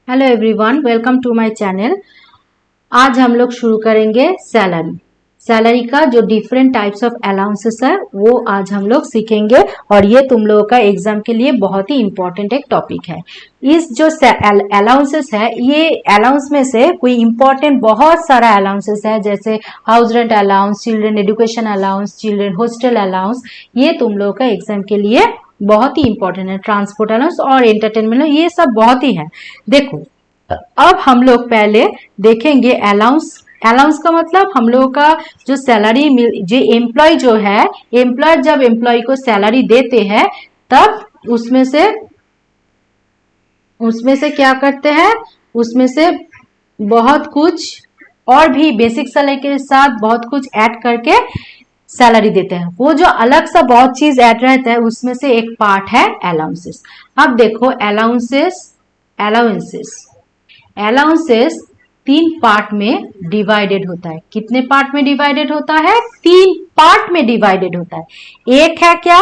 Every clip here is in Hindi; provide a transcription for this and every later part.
Hello everyone, welcome to my channel. आज हम लोग शुरू करेंगे सैलरी का जो डिफरेंट टाइप्स ऑफ अलाउंसेस है वो आज हम लोग सीखेंगे और ये तुम लोगों का एग्जाम के लिए बहुत ही इंपॉर्टेंट एक टॉपिक है। इस जो अलाउंसेस है, ये अलाउंस में से कोई इंपॉर्टेंट बहुत सारा अलाउंसेस है, जैसे house rent allowance, children education allowance, children hostel allowance, ये तुम लोगों का एग्जाम के लिए बहुत ही इंपॉर्टेंट है। ट्रांसपोर्ट अलाउंस और एंटरटेनमेंट, ये सब बहुत ही है। देखो, अब हम लोग पहले देखेंगे अलाउंस। अलाउंस का मतलब हम लोगों का जो सैलरी जो एम्प्लॉय जो है, एम्प्लॉय जब एम्प्लॉय को सैलरी देते हैं तब उसमें से क्या करते हैं, उसमें से बहुत कुछ और भी बेसिक सैलरी के साथ बहुत कुछ ऐड करके सैलरी देते हैं। वो जो अलग सा बहुत चीज ऐड रहता है उसमें से एक पार्ट है अलाउंसेस। अब देखो, अलाउंसेस 3 पार्ट में डिवाइडेड होता है। कितने पार्ट में डिवाइडेड होता है? 3 पार्ट में डिवाइडेड होता है। एक है क्या?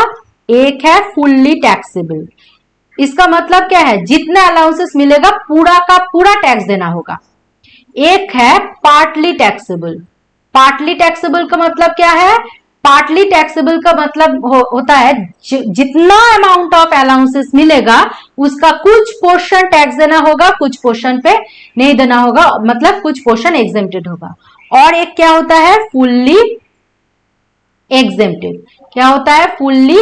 एक है फुल्ली टैक्सेबल। इसका मतलब क्या है? जितना अलाउंसेस मिलेगा पूरा का पूरा टैक्स देना होगा। एक है पार्टली टैक्सेबल। पार्टली टैक्सेबल का मतलब क्या है? पार्टली टैक्सेबल का मतलब होता है जितना अमाउंट ऑफ अलाउंसेस मिलेगा उसका कुछ पोर्शन टैक्स देना होगा, कुछ पोर्शन पे नहीं देना होगा, मतलब कुछ पोर्शन एग्जेम्प्टेड होगा। और एक क्या होता है? Fully exempted. क्या होता है? Fully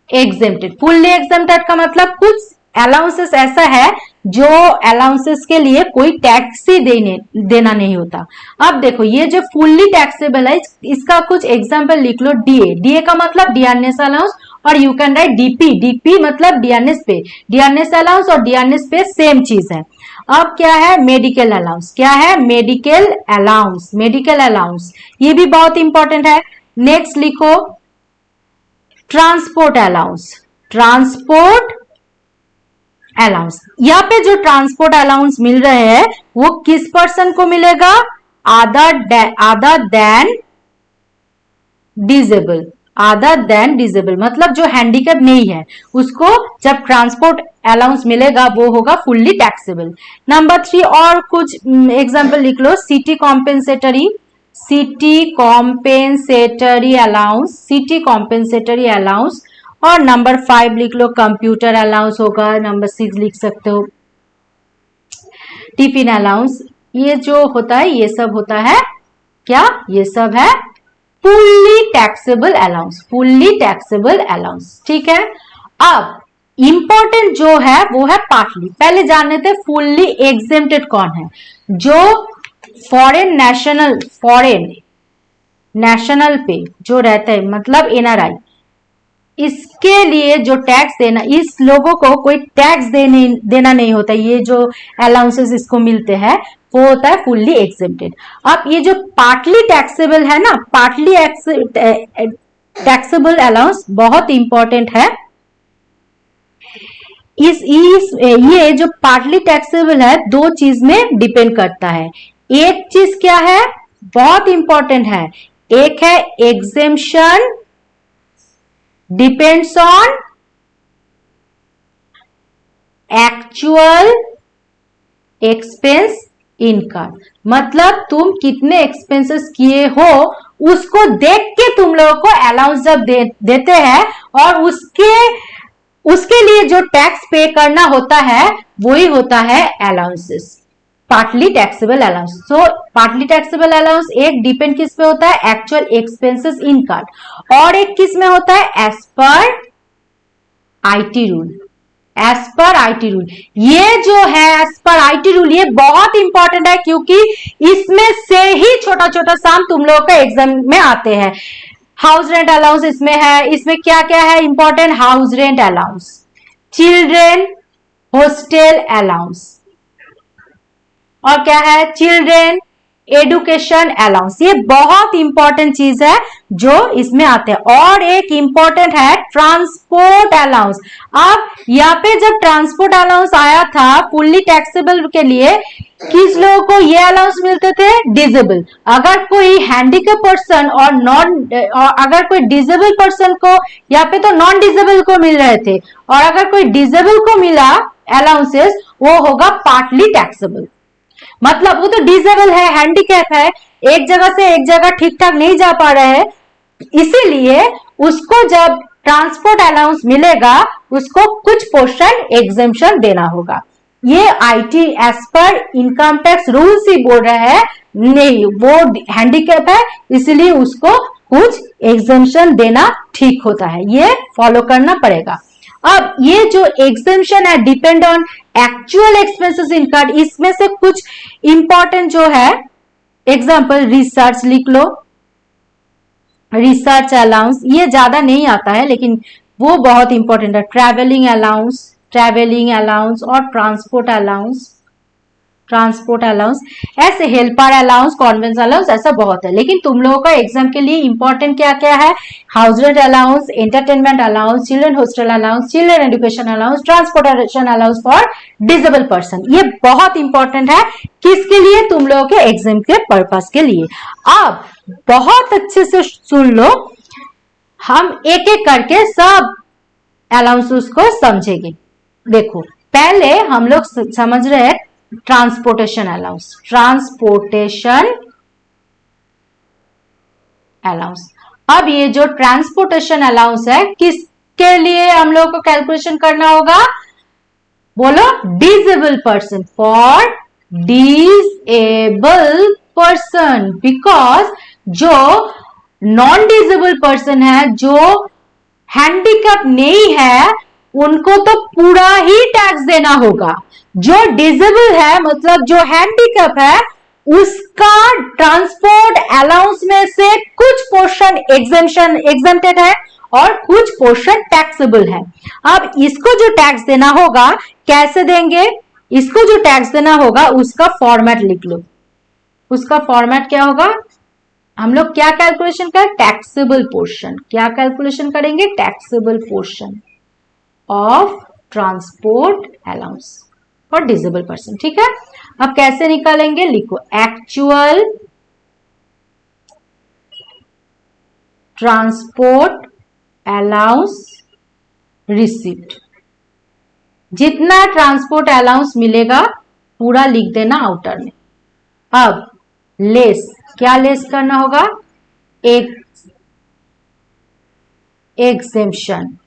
exempted. फुल्ली एग्जेम्प्टेड का मतलब कुछ अलाउंसेस ऐसा है जो अलाउंसेस के लिए कोई टैक्स ही देना नहीं होता। अब देखो, ये जो फुल्ली टैक्सेबल है इसका कुछ एग्जांपल लिख लो। डीए। डीए का मतलब डियरनेस अलाउंस, और you can write DP. DP मतलब डियरनेस पे। डियरनेस अलाउंस और डियरनेस पे सेम चीज है। अब क्या है? Medical allowance. क्या है? Medical allowance. मेडिकल अलाउंस ये भी बहुत इंपॉर्टेंट है। नेक्स्ट लिखो ट्रांसपोर्ट अलाउंस। ट्रांसपोर्ट अलाउंस, यहाँ पे जो ट्रांसपोर्ट अलाउंस मिल रहे हैं वो किस पर्सन को मिलेगा? Other than disable. Other than disable मतलब जो हैंडीकैप नहीं है उसको जब ट्रांसपोर्ट अलाउंस मिलेगा वो होगा फुल्ली टैक्सेबल। नंबर 3 और कुछ एग्जांपल लिख लो। City compensatory. City compensatory allowance. City compensatory allowance. और नंबर 5 लिख लो कंप्यूटर अलाउंस होगा। नंबर 6 लिख सकते हो टिफिन अलाउंस। ये जो होता है ये सब होता है क्या? ये सब है fully taxable allowance. Fully taxable allowance, ठीक है। अब इंपॉर्टेंट जो है वो है पार्टली। पहले जान लेते हैं फुल्ली एग्जेम्प्टेड कौन है। जो फॉरेन नेशनल पे जो रहता है, मतलब एनआरआई, इसके लिए जो टैक्स देना, इस लोगों को कोई टैक्स देना नहीं होता। ये जो अलाउंसेस इसको मिलते हैं वो होता है फुल्ली एग्जेम्प्टेड। अब ये जो पार्टली टैक्सेबल है ना, पार्टली टैक्सेबल अलाउंस बहुत इंपॉर्टेंट है। ये जो पार्टली टैक्सेबल है 2 चीज में डिपेंड करता है। एक चीज क्या है? बहुत इंपॉर्टेंट है। एक है exemption depends on actual expense income. मतलब तुम कितने एक्सपेंसेस किए हो उसको देख के तुम लोगों को अलाउंस जब देते हैं और उसके लिए जो टैक्स पे करना होता है वही होता है allowances, partly taxable allowance. So partly taxable allowance एक डिपेंड किस पे होता है? Actual expenses incurred. और एक किस में होता है? As per IT rule. As per IT rule, ये जो है एज पर आईटी रूल, ये बहुत इंपॉर्टेंट है क्योंकि इसमें से ही छोटा छोटा सम तुम लोगों का एग्जाम में आते हैं। हाउस रेंट अलाउंस इसमें है। इसमें क्या क्या है important? House rent allowance, children hostel allowance, और क्या है? Children education allowance. ये बहुत इंपॉर्टेंट चीज है जो इसमें आते हैं। और एक इंपॉर्टेंट है ट्रांसपोर्ट अलाउंस। अब यहाँ पे जब ट्रांसपोर्ट अलाउंस आया था फुल्ली टैक्सेबल के लिए, किस लोगों को ये अलाउंस मिलते थे? डिजेबल। अगर कोई हैंडीकैप पर्सन और अगर कोई डिजेबल पर्सन को, यहाँ पे तो नॉन डिजेबल को मिल रहे थे, और अगर कोई डिजेबल को मिला अलाउंसेस, वो होगा पार्टली टैक्सेबल। मतलब वो तो डिसेबल है, हैंडीकैप है, एक जगह से एक जगह ठीक ठाक नहीं जा पा रहे हैं, इसीलिए उसको जब ट्रांसपोर्ट अलाउंस मिलेगा उसको कुछ पोर्शन एग्जेम्पशन देना होगा। ये आईटी एज पर इनकम टैक्स रूल्स ही बोल रहा है, नहीं वो हैंडीकैप है इसलिए उसको कुछ एग्जेम्पशन देना ठीक होता है, ये फॉलो करना पड़ेगा। अब ये जो एग्जेम्पशन है depend on actual expenses incurred, इसमें से कुछ इंपॉर्टेंट जो है एग्जांपल रिसर्च लिख लो, रिसर्च अलाउंस ये ज्यादा नहीं आता है लेकिन वो बहुत इंपॉर्टेंट है। ट्रैवलिंग अलाउंस और ट्रांसपोर्ट अलाउंस, ऐसे हेल्पर अलाउंस, कॉन्वेंस अलाउंस, ऐसा बहुत है। लेकिन तुम लोगों का एग्जाम के लिए इंपॉर्टेंट क्या क्या है, house rent allowance, entertainment allowance, children hostel allowance, children education allowance, transportation allowance for disable person, ये बहुत इंपॉर्टेंट है। किसके लिए, तुम लोगों के एग्जाम के पर्पस के लिए। अब बहुत अच्छे से सुन लो, हम एक एक करके सब अलाउंसेस को समझेंगे। देखो पहले हम लोग समझ रहे हैं ट्रांसपोर्टेशन अलाउंस। अब ये जो ट्रांसपोर्टेशन अलाउंस है किसके लिए हम लोग को कैलकुलेशन करना होगा, बोलो disable person, for disable person, because जो नॉन डिसेबल पर्सन है, जो हैंडीकैप नहीं है, उनको तो पूरा ही टैक्स देना होगा। जो डिसेबल है मतलब जो हैंडीकैप है, उसका ट्रांसपोर्ट अलाउंस में से कुछ पोर्शन एग्जेम्प्टेड है और कुछ पोर्शन टैक्सेबल है। अब इसको जो टैक्स देना होगा कैसे देंगे, इसको जो टैक्स देना होगा उसका फॉर्मेट लिख लो। उसका फॉर्मेट क्या होगा, हम लोग क्या कैलकुलेशन करें, टैक्सेबल पोर्शन। क्या कैलकुलेशन करेंगे, taxable portion of transport allowance for disable person. ठीक है, अब कैसे निकालेंगे, लिखो एक्चुअल ट्रांसपोर्ट अलाउंस रिसीव्ड। जितना ट्रांसपोर्ट अलाउंस मिलेगा पूरा लिख देना आउटर में। अब लेस, क्या लेस करना होगा, एग्जेम्पशन।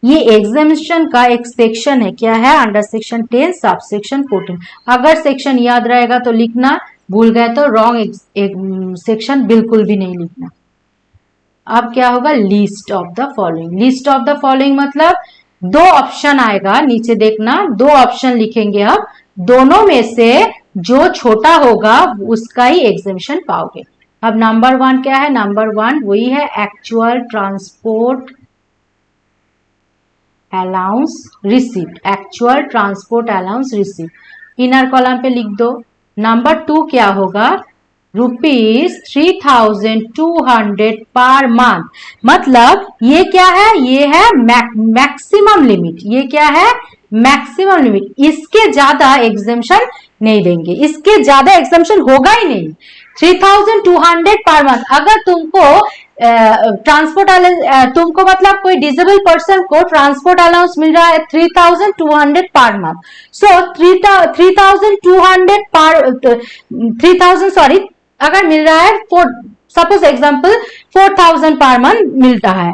ये एग्जेम्पशन का एक सेक्शन है, क्या है, अंडर सेक्शन 10 सब सेक्शन 14। अगर सेक्शन याद रहेगा तो लिखना, भूल गए तो रॉन्ग सेक्शन बिल्कुल भी नहीं लिखना। अब क्या होगा, list of the following. List of the following मतलब दो ऑप्शन आएगा, नीचे देखना, दो ऑप्शन लिखेंगे। अब दोनों में से जो छोटा होगा उसका ही एग्जेम्पशन पाओगे। अब नंबर 1 क्या है, नंबर 1 वही है actual transport allowance received. Actual transport allowance received inner column पे लिख दो। नंबर 2 क्या होगा, ₹3200 पर मंथ। मतलब ये क्या है, ये है मैक्सिमम लिमिट। ये क्या है, मैक्सिमम लिमिट। इसके ज्यादा एग्जेम्पशन नहीं देंगे, इसके ज्यादा एग्जेम्पशन होगा ही नहीं। 3200 पर मंथ। अगर तुमको ट्रांसपोर्ट तुमको मतलब कोई डिसेबल पर्सन को ट्रांसपोर्ट अलाउंस मिल रहा है 3200 पर मंथ, सो 3000 सॉरी, अगर मिल रहा है सपोज एग्जांपल 4000 पर मंथ मिलता है।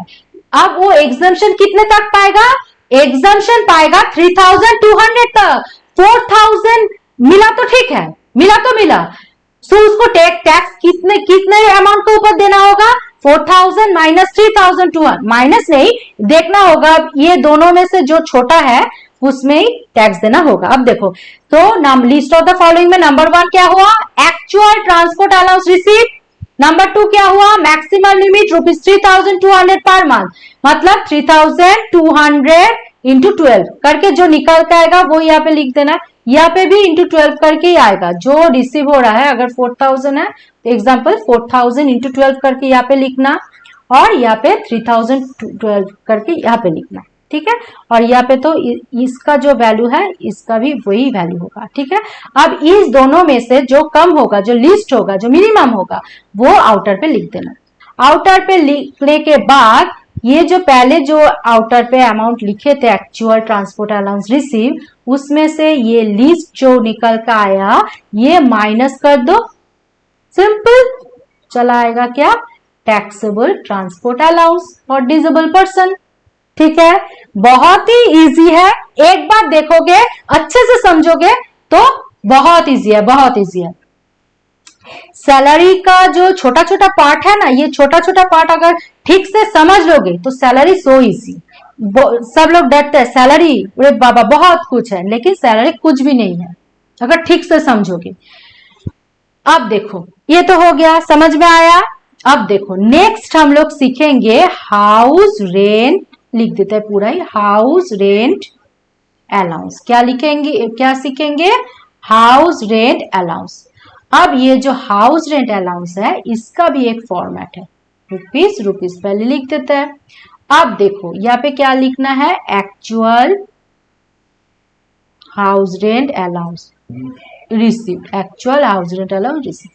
अब वो एग्जेम्पशन कितने तक पाएगा, एग्जेम्पशन पाएगा 3200 तक। 4000 मिला तो ठीक है, मिला तो मिला, सो उसको टैक्स कितने अमाउंट के ऊपर देना होगा, 4000 माइनस 3200, माइनस नहीं देखना होगा, ये दोनों में से जो छोटा है उसमें ही टैक्स देना होगा। अब देखो तो लिस्ट ऑफ द फॉलोइंग में नंबर 1 क्या हुआ, actual transport allowance receive. Number 2 क्या हुआ, मैक्सिमम लिमिट ₹3200 पर मंथ। मतलब 3200 इंटू 12 करके जो निकल के आएगा वो यहाँ पे लिख देना। यहाँ पे भी इंटू 12 करके ही आएगा जो रिसीव हो रहा है। अगर 4000 है तो एग्जाम्पल 4000 इंटू 12 करके यहाँ पे लिखना, और यहाँ पे 3012 करके यहाँ पे लिखना। ठीक है, और यहाँ पे तो इसका जो वैल्यू है इसका भी वही वैल्यू होगा। ठीक है, अब इस दोनों में से जो कम होगा, जो लिस्ट होगा, जो मिनिमम होगा, वो आउटर पे लिख देना। आउटर पे लिखने के बाद ये जो पहले जो आउटर पे अमाउंट लिखे थे एक्चुअल ट्रांसपोर्ट अलाउंस रिसीव, उसमें से ये लीस्ट जो निकल कर आया ये माइनस कर दो, सिंपल चला आएगा क्या, taxable transport allowance for disable person. ठीक है, बहुत ही इजी है, एक बार देखोगे अच्छे से समझोगे तो बहुत इजी है, बहुत इजी है। सैलरी का जो छोटा छोटा पार्ट है ना, ये छोटा छोटा पार्ट अगर ठीक से समझ लोगे तो सैलरी सो इजी। सब लोग डरते हैं सैलरी, अरे बाबा बहुत कुछ है, लेकिन सैलरी कुछ भी नहीं है अगर ठीक से समझोगे। अब देखो ये तो हो गया, समझ में आया। अब देखो नेक्स्ट हम लोग सीखेंगे हाउस रेंट, लिख देते हैं पूरा ही, हाउस रेंट अलाउंस। क्या लिखेंगे, क्या सीखेंगे, हाउस रेंट अलाउंस। अब ये जो हाउस रेंट अलाउंस है इसका भी एक फॉर्मेट है, रुपीस रुपीस पहले लिख देते हैं। अब देखो यहाँ पे क्या लिखना है, actual house rent allowance receive, actual house rent allowance receive.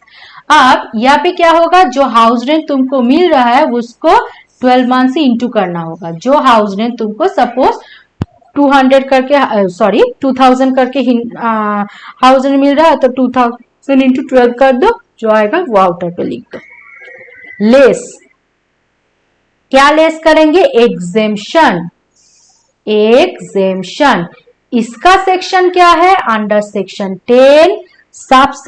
अब यहाँ पे क्या होगा, जो हाउस रेंट तुमको मिल रहा है उसको 12 मंथ से इंटू करना होगा। जो हाउस रेंट तुमको सपोज 200 करके, सॉरी 2000 करके हाउस रेंट मिल रहा है तो 2000 इंटू 12 कर दो, जो आएगा वो आउटर पे लिख दो। लेस, क्या लेस करेंगे, एग्जेम्पशन, एग्जेम्पशन। इसका सेक्शन क्या है, under section 10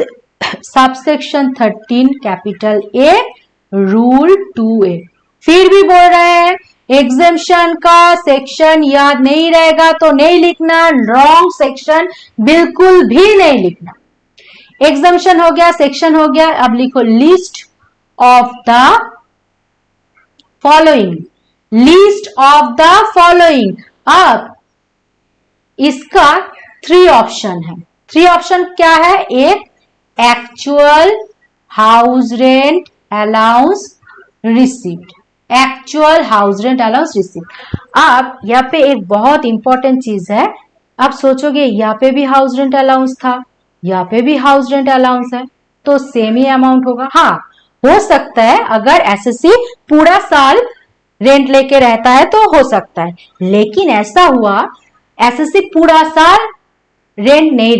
sub section 13 capital a rule 2A। फिर भी बोल रहे हैं एग्जेम्पशन का सेक्शन याद नहीं रहेगा तो नहीं लिखना, रॉन्ग सेक्शन बिल्कुल भी नहीं लिखना। एग्जेम्पशन हो गया, सेक्शन हो गया, अब लिखो list of the following, list of the following. अब इसका 3 ऑप्शन है। 3 ऑप्शन क्या है, एक actual house rent allowance received, actual house rent allowance received. अब यहाँ पे एक बहुत इंपॉर्टेंट चीज है, आप सोचोगे यहाँ पे भी हाउस रेंट अलाउंस था, यहाँ पे भी हाउस रेंट अलाउंस है, तो सेम ही अमाउंट होगा। हाँ हो सकता है अगर एसएससी पूरा साल रेंट लेके रहता है तो हो सकता है, लेकिन ऐसा हुआ एसएससी पूरा साल रेंट नहीं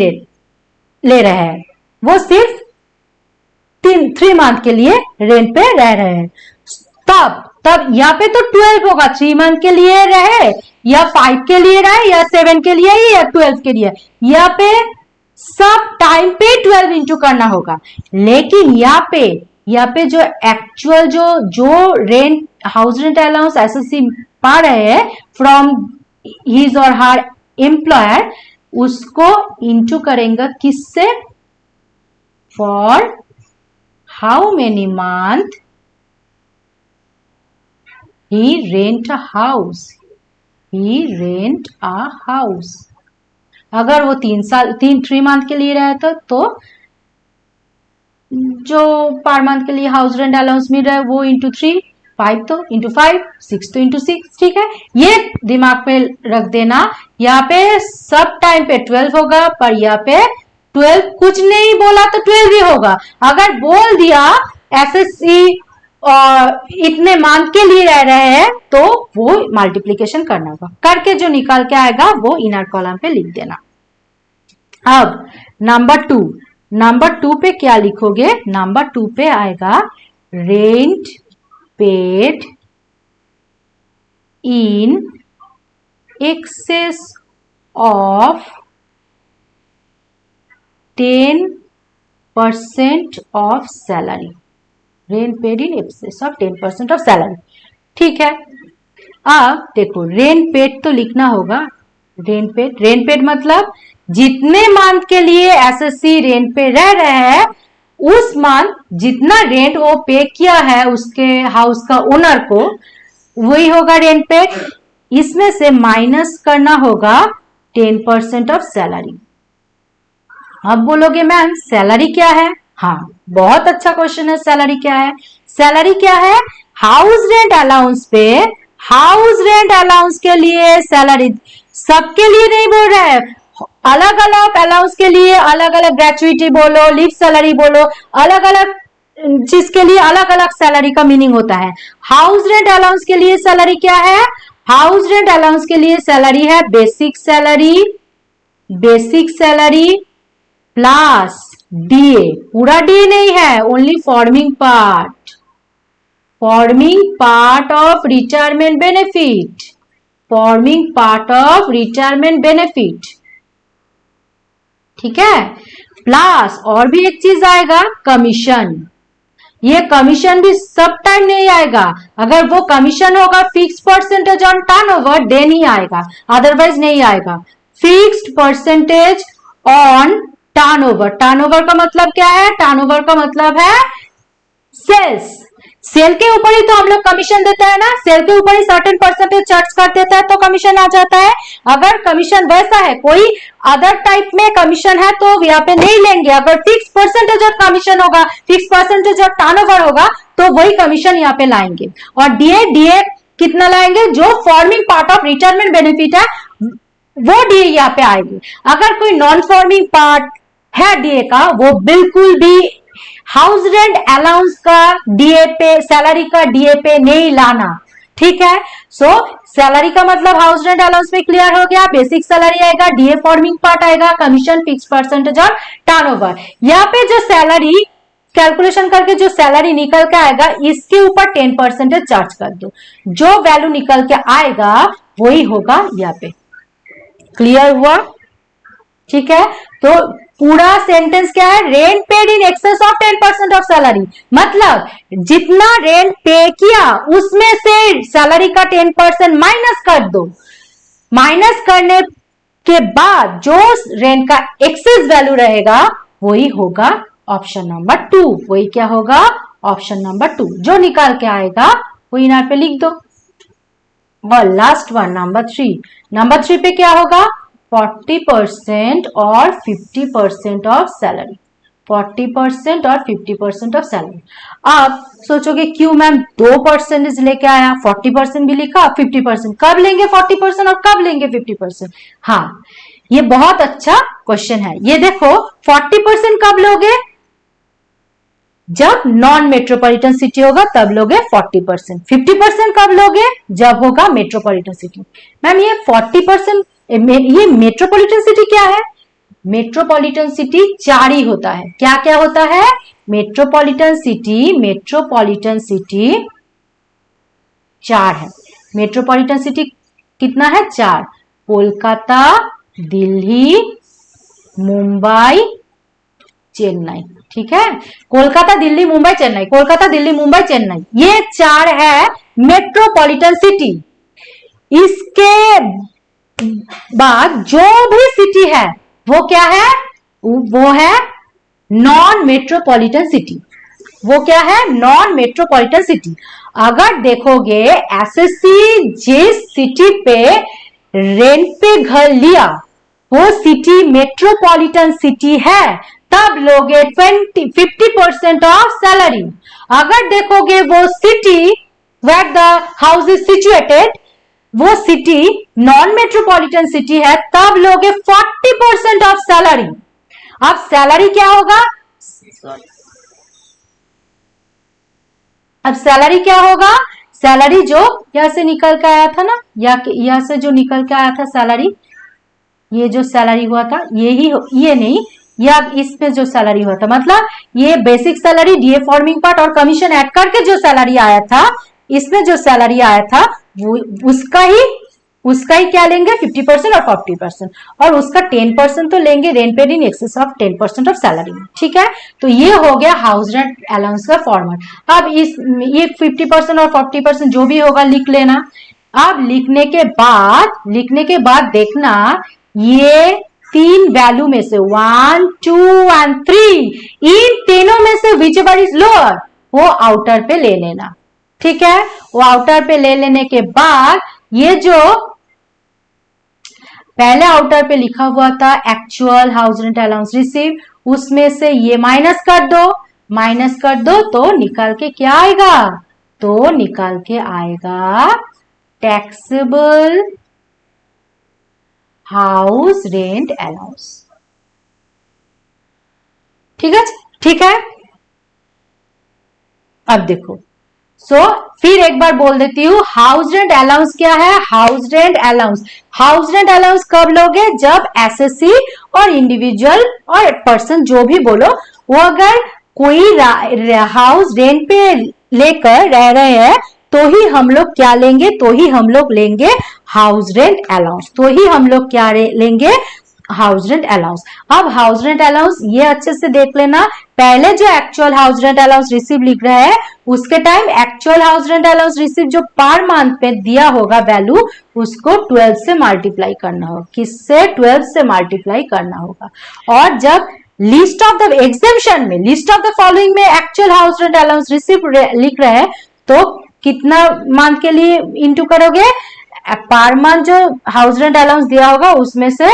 ले रहे हैं, वो सिर्फ 3 मंथ के लिए रेंट पे रह रहे हैं, तब यहाँ पे तो 12 होगा, 3 मंथ के लिए रहे या 5 के लिए रहे या 7 के लिए या 12 के लिए, यहाँ पे सब टाइम पे 12 इंटू करना होगा। लेकिन यहाँ पे जो एक्चुअल जो rent house rent allowance SSC पा रहे हैं फ्रॉम हिज और हर एम्प्लॉयर, उसको इंटू करेंगे किससे, for how many month he rent a house, he rent a house। अगर वो 3 मंथ के लिए रहे तो जो पर मंथ के लिए हाउस रेंट अलाउंस मिल रहा है वो इंटू 3, 5 तो इंटू 5, 6 तो इंटू 6। ठीक है, ये दिमाग में रख देना। यहाँ पे सब टाइम पे 12 होगा, पर यहाँ पे 12 कुछ नहीं बोला तो 12 भी होगा। अगर बोल दिया एसएससी और इतने मंथ के लिए रह रहे हैं तो वो मल्टीप्लीकेशन करना होगा, करके जो निकाल के आएगा वो इनर कॉलम पे लिख देना। अब नंबर 2 पे क्या लिखोगे, नंबर 2 पे आएगा rent paid in excess of 10% of salary, rent paid in excess of 10% of salary. ठीक है, अब देखो रेंट पेड तो लिखना होगा, रेंट पेड मतलब जितने मंथ के लिए एसएससी रेंट पे रह रहे हैं उस मंथ जितना रेंट वो पे किया है उसके हाउस का ओनर को, वही होगा रेंट पेड। इसमें से माइनस करना होगा 10% ऑफ सैलरी। अब बोलोगे मैम सैलरी क्या है, हाँ बहुत अच्छा क्वेश्चन है। सैलरी क्या है, सैलरी क्या है, हाउस रेंट अलाउंस पे, हाउस रेंट अलाउंस के लिए सैलरी, सबके लिए नहीं बोल रहा है, अलग अलग अलाउंस के लिए अलग अलग ग्रेचुइटी बोलो, लीव सैलरी बोलो, अलग अलग जिसके लिए अलग अलग सैलरी का मीनिंग होता है। हाउस रेंट अलाउंस के लिए सैलरी क्या है? हाउस रेंट अलाउंस के लिए सैलरी है basic salary, basic salary plus DA. पूरा डीए नहीं है, only forming part, forming part of retirement benefit, forming part of retirement benefit, ठीक है। प्लस और भी एक चीज आएगा, कमीशन। ये कमीशन भी सब टाइम नहीं आएगा, अगर वो कमीशन होगा fix percentage on turnover then ही आएगा, अदरवाइज नहीं आएगा। Fixed percentage on turnover, turnover का मतलब क्या है? टर्नओवर का मतलब है सेल्स। सेल के ऊपर ही तो हम लोग कमीशन देते हैं ना, सेल के ऊपर ही सर्टेन परसेंटेज चार्ज कर देता है तो कमीशन आ जाता है। अगर कमीशन वैसा है, कोई अदर टाइप में कमीशन है तो यहाँ पे नहीं लेंगे। अगर फिक्स परसेंटेज ऑफ कमीशन होगा, फिक्स परसेंटेज ऑफ टर्नओवर होगा तो वही कमीशन यहाँ पे लाएंगे। और डीए, डीए कितना लाएंगे? जो forming part of retirement benefit है वो डीए यहाँ पे आएगी। अगर कोई नॉन फॉर्मिंग पार्ट है डीए का, वो बिल्कुल भी हाउस रेंट अलाउंस का डीए पे, सैलरी का डीए पे नहीं लाना, ठीक है। सो सैलरी का मतलब हाउस रेंट अलाउंस में क्लियर हो गया। बेसिक सैलरी आएगा, डीए फॉर्मिंग पार्ट आएगा, कमीशन फिक्स परसेंटेज और टर्नओवर। यहाँ पे जो सैलरी कैलकुलेशन करके जो सैलरी निकल के आएगा, इसके ऊपर 10% चार्ज कर दो, जो वैल्यू निकल के आएगा वही होगा यहाँ पे। क्लियर हुआ? ठीक है। तो पूरा सेंटेंस क्या है? Rent paid in excess of 10% of salary, मतलब जितना रेंट पे किया उसमें से सैलरी का 10% माइनस कर दो। माइनस करने के बाद जो रेंट का एक्सेस वैल्यू रहेगा वही होगा ऑप्शन नंबर 2। वही क्या होगा? Option number 2। जो निकाल के आएगा वही यहाँ पे लिख दो। और लास्ट वन नंबर 3। नंबर 3 पे क्या होगा? 40% और 50% ऑफ सैलरी, 40% और 50% ऑफ सैलरी। आप सोचोगे क्यों मैम 2% लेके आया, 40% भी लिखा, 50%? कब लेंगे 40% और कब लेंगे 50%? हाँ, ये बहुत अच्छा क्वेश्चन है। ये देखो 40% कब लोगे? जब नॉन मेट्रोपॉलिटन सिटी होगा तब लोगे 40%। 50% कब लोगे? जब होगा मेट्रोपॉलिटन सिटी। मैम ये 40%, ये मेट्रोपॉलिटन सिटी क्या है? मेट्रोपॉलिटन सिटी 4 ही होता है। क्या क्या होता है? मेट्रोपॉलिटन सिटी, मेट्रोपॉलिटन सिटी 4 है। मेट्रोपॉलिटन सिटी कितना है? 4। कोलकाता, दिल्ली, मुंबई, चेन्नई, ठीक है। कोलकाता, दिल्ली, मुंबई, चेन्नई, कोलकाता, दिल्ली, मुंबई, चेन्नई, ये 4 है मेट्रोपॉलिटन सिटी। इसके बाद जो भी सिटी है वो क्या है? वो है नॉन मेट्रोपॉलिटन सिटी। वो क्या है? Non metropolitan city. अगर देखोगे एसएससी जिस सिटी पे रेंट पे घर लिया वो सिटी मेट्रोपॉलिटन सिटी है, तब लोगे 50% ऑफ सैलरी। अगर देखोगे वो city where the house is situated, वो सिटी नॉन मेट्रोपॉलिटन सिटी है, तब लोगे 40% ऑफ सैलरी। अब सैलरी क्या होगा? अब सैलरी क्या होगा? सैलरी जो यहां से निकल के आया था ना, यहां से जो निकल के आया था सैलरी, ये जो सैलरी हुआ था, ये नहीं, या इसमें जो सैलरी हुआ था, मतलब ये basic salary, DA forming part और कमीशन ऐड करके जो सैलरी आया था, इसमें जो सैलरी आया था वो उसका ही क्या लेंगे? 50% और 40%, और उसका 10% तो लेंगे rent paid in excess of 10% of salary, ठीक है। तो ये हो गया हाउस रेंट अलाउंस का फॉर्मेट। अब ये 50% और 40% जो भी होगा लिख लेना। अब लिखने के बाद देखना ये 3 वैल्यू में से 1, 2 एंड 3, इन तीनों में से विच एवर इज लोअर वो आउटर पे ले लेना, ठीक है। वो आउटर पे ले लेने के बाद ये जो पहले आउटर पे लिखा हुआ था actual house rent allowance receive, उसमें से ये माइनस कर दो तो निकाल के क्या आएगा? तो निकाल के आएगा टैक्सेबल हाउस रेंट अलाउंस। ठीक है, ठीक है। अब देखो, फिर एक बार बोल देती हूँ, हाउस रेंट अलाउंस क्या है? House rent allowance, house rent allowance कब लोगे? जब एसएससी और इंडिविजुअल और पर्सन जो भी बोलो, वो अगर कोई हाउस रेंट पे लेकर रह रहे हैं तो ही हम लोग क्या लेंगे? तो ही हम लोग लेंगे हाउस रेंट अलाउंस, तो ही हम लोग क्या लेंगे? House rent allowance. अब हाउस रेंट अलाउंस ये अच्छे से देख लेना, पहले जो actual house rent allowance receive लिख रहा है उसके time actual house rent allowance receive जो पर मंथ पे दिया होगा वैल्यू, उसको 12 से मल्टीप्लाई करना होगा। किससे? 12 से मल्टीप्लाई करना होगा। और जब लिस्ट ऑफ द एग्जेम्पशन में, लिस्ट ऑफ द फॉलोइंग में actual house rent allowance receive लिख रहे हैं तो कितना मंथ के लिए इंटू करोगे? पर मंथ जो हाउस रेंट अलाउंस दिया होगा उसमें से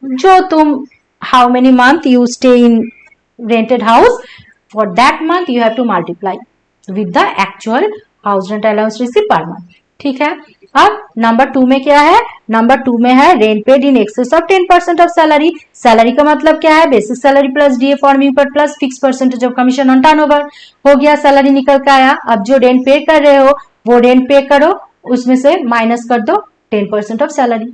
जो तुम how many month you stay in rented house, for that month you have to multiply with the actual house rent allowance received per month। ठीक है। अब नंबर 2 में क्या है? नंबर 2 में है rent paid in excess of 10% of salary. Salary का मतलब क्या है? Basic salary plus DA forming part plus fix percentage of commission on turnover. हो गया, सैलरी निकल के आया। अब जो रेंट पे कर रहे हो वो रेंट पे करो, उसमें से माइनस कर दो 10% ऑफ सैलरी।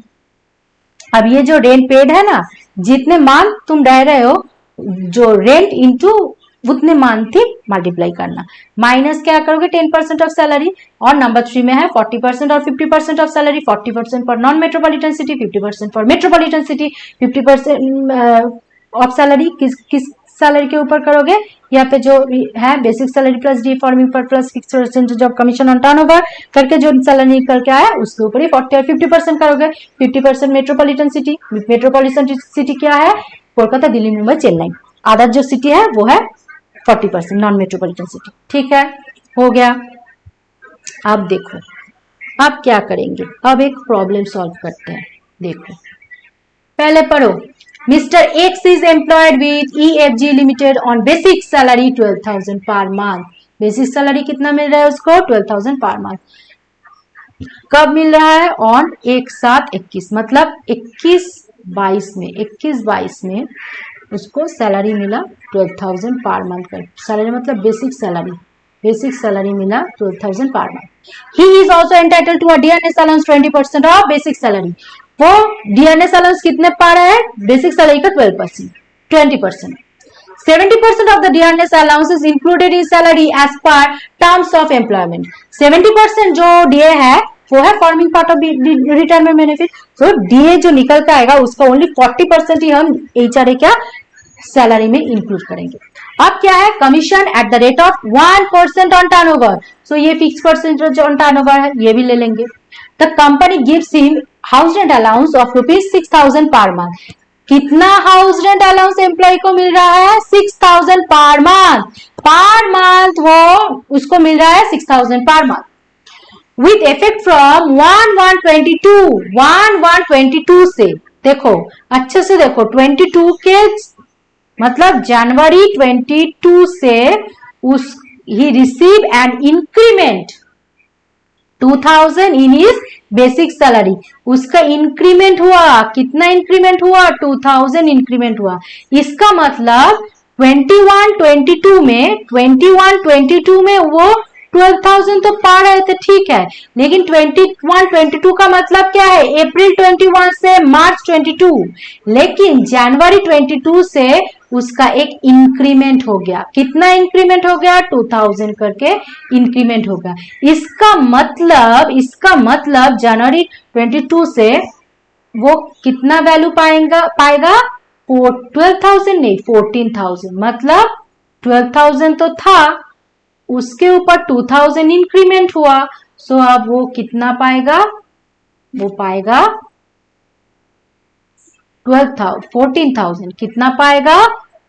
अब ये जो रेंट पेड है ना, जितने मंथ तुम रह रहे हो, जो रेंट इंटू उतने मंथ ही मल्टीप्लाई करना, माइनस क्या करोगे? 10% ऑफ सैलरी। और नंबर 3 में है 40% और 50% of salary, 40% for non metropolitan city, 50% for metropolitan city. 50% of salary किस सैलरी के ऊपर करोगे? यहाँ पे जो है basic salary plus D forming part plus fix percentage of commission on turnover करके जो सैलरी निकल के आया उसके ऊपर ही 40 और 50% करोगे। 50% मेट्रोपॉलिटन सिटी, मेट्रोपॉलिटन सिटी क्या है? कोलकाता, दिल्ली, मुंबई, चेन्नई। अदर जो सिटी है वो है 40% नॉन मेट्रोपॉलिटन सिटी। ठीक है, हो गया। अब देखो, अब क्या करेंगे? अब एक प्रॉब्लम सॉल्व करते हैं। देखो, पहले पढ़ो। Mr. X is employed with EFG Limited on basic salary 12,000 per month. Basic salary कितना मिल रहा है उसको? 12,000 पर मंथ। कब मिल रहा है? ऑन 1/7/21, मतलब 21/22 में, 21/22 में उसको सैलरी मिला 12,000 पर मंथ का। सैलरी मतलब बेसिक सैलरी, बेसिक सैलरी मिला 12,000 per month. He is also entitled to a DNS allowance 20% of basic salary. वो डीएनएस अलाउंस कितने पा रहा है? बेसिक सैलरी का 12%, 20%। 70% of the DNS allowance is included in salary as per terms of employment। 70% जो डीए है वो है forming part of retirement benefit. तो डीए जो निकल के आएगा उसका ओनली 40% ही हम एचआरए क्या सैलरी में इंक्लूड करेंगे। अब क्या है? Commission at the rate of 1% on turnover. So ये फिक्स परसेंटेज ऑन टर्नओवर है, ये भी ले लेंगे। The company gives him house rent allowance of ₹6,000 per month. कितना हाउस रेंट अलाउंस एम्प्लॉय को मिल रहा है? 6,000 पर मंथ। पर मंथ वो उसको मिल रहा है 6,000 per month with effect from 1/1/22 से। देखो अच्छे से देखो, 22 के मतलब जनवरी 22 से उस ही receive an increment 2,000 in his basic salary. उसका इंक्रीमेंट हुआ, कितना इंक्रीमेंट हुआ? 2,000 इंक्रीमेंट हुआ। इसका मतलब 21-22 में वो 12,000 तो पा रहे थे, ठीक है, लेकिन 21-22 का मतलब क्या है? अप्रैल 21 से मार्च 22, लेकिन जनवरी 22 से उसका एक इंक्रीमेंट हो गया। कितना इंक्रीमेंट हो गया? 2,000 करके इंक्रीमेंट हो गया। इसका मतलब जनवरी 22 से वो कितना वैल्यू पाएगा? 12,000 नहीं, 14,000। मतलब 12,000 तो था, उसके ऊपर 2,000 इंक्रीमेंट हुआ। सो अब वो कितना पाएगा? वो पाएगा 14,000। कितना पाएगा?